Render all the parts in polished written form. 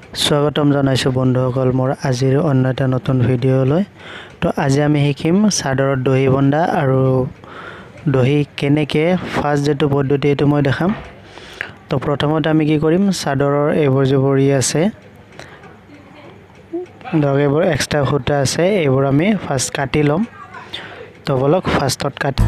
স্বাগতম জানাইছোঁ বন্ধুসকল মোৰ আজিৰ অন্য এটা নতুন ভিডিঅ'লৈ। তো আজি আমি শিকিম চাদৰত দহি বন্ধা আৰু দহি কেনেকৈ ফাৰ্ষ্ট যেটো পদ্ধতি এইটো মই দেখাম। তো প্ৰথমতে আমি কি কৰিম, চাদৰৰ এইবোৰ যিবোৰ আছে ধৰক এইবোৰ এক্সট্ৰা সূতা আছে, এইবোৰ আমি ফাৰ্ষ্ট কাটি ল'ম। তো বলক ফাৰ্ষ্টত কাটি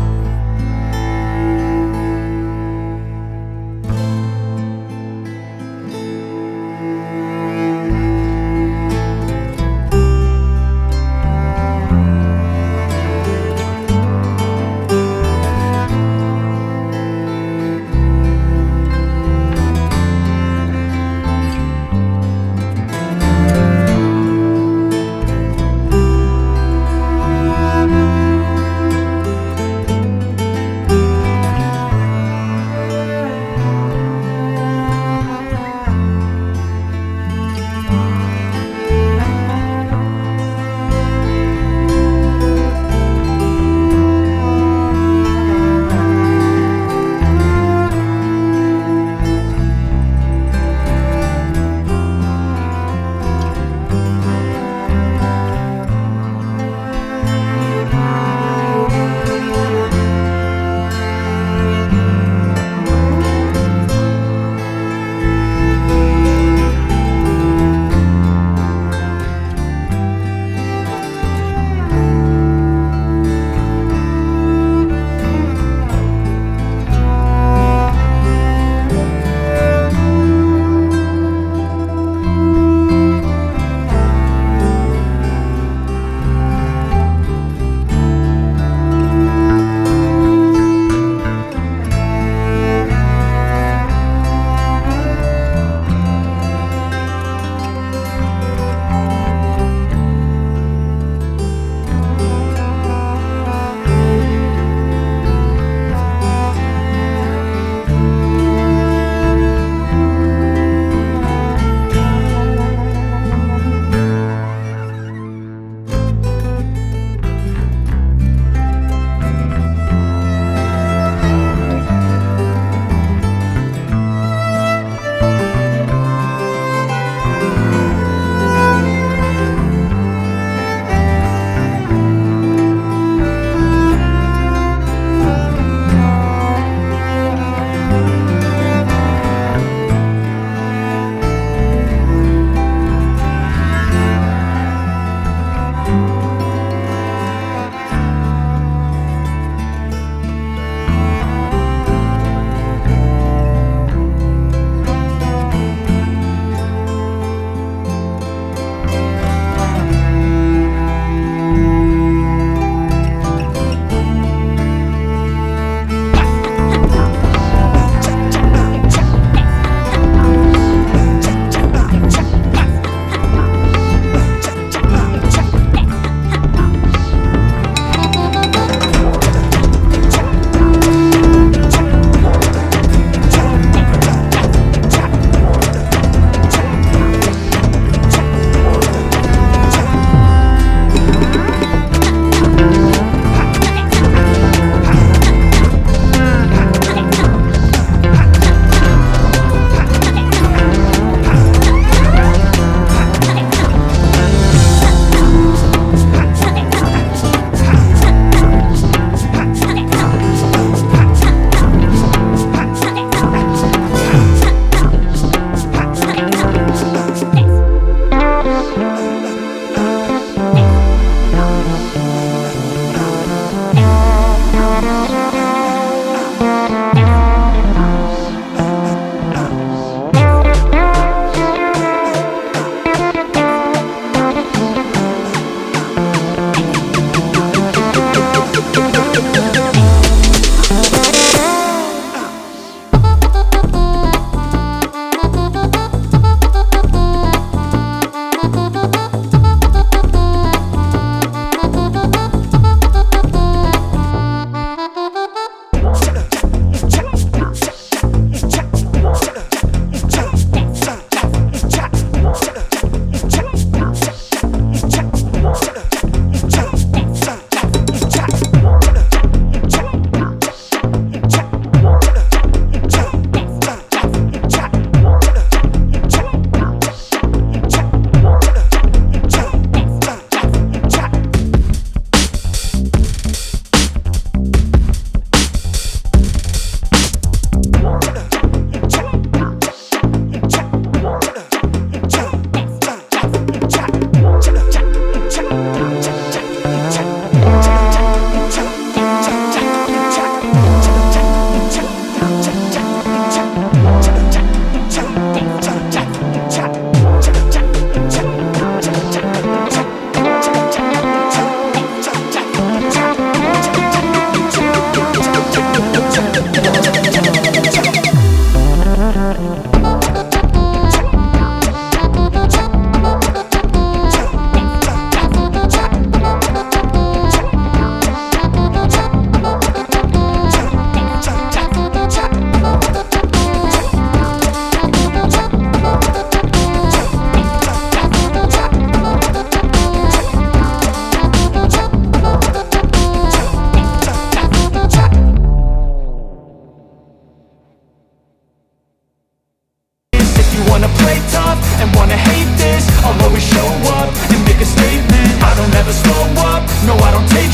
play tough and wanna hate this, I'll always show up and make a statement. I don't ever slow up, no I don't take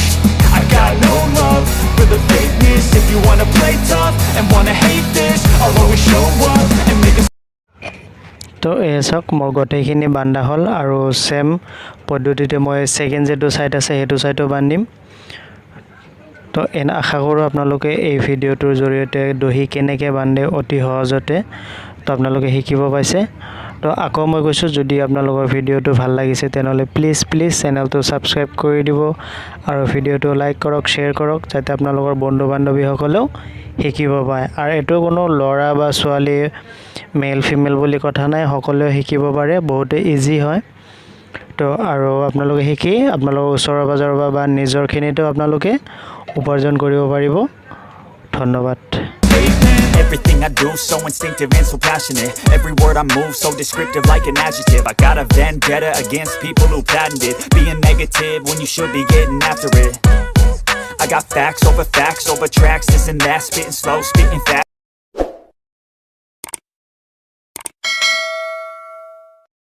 I got no love for the fakeness. If you wanna play tough and wanna hate this, I'll always show up and make a তো এই চাওক মোৰ গোটেইখিনি বান্ধা হ'ল আৰু same পদ্ধতিতে মই সেকেন্ড যেটো সাইড আছে হেতু সাইডো বান্ধিম তো এন আশা কৰোঁ আপোনালোকে এই ভিডিওটোৰ জৰিয়তে দহি কেনেকৈ বান্ধে অতি সহজতে তো আপোনালোকে শিকিব পাইছে তো আকৌ মই কৈছোঁ যদি আপোনালোকৰ ভিডিওটো ভাল লাগিছে তেনেহ'লে প্লিজ চেনেলটো সাবস্ক্ৰাইব কৰি দিব আৰু ভিডিওটো লাইক কৰক শ্বেয়াৰ কৰক যাতে আপোনালোকৰ বন্ধু বান্ধৱীসকলেও শিকিব পাৰে আৰু এটো কোনো ল'ৰা বা ছোৱালী মেল ফিমেল বুলি কথা নাই সকলোৱে শিকিব পাৰে বহুতে ইজি হয় তো আৰু আপোনালোকে শিকি আপোনালোকৰ ওচৰৰ বাজাৰৰ বা নিজৰখিনিতো আপোনালোকে উপাৰ্জন কৰিব পাৰিব ধন্যবাদ Everything I do so instinctive and so passionate. Every word I move so descriptive like an adjective. I got a vendetta against people who patented being negative when you should be getting after it. I got facts over tracks, this and that, spitting slow, spitting fast.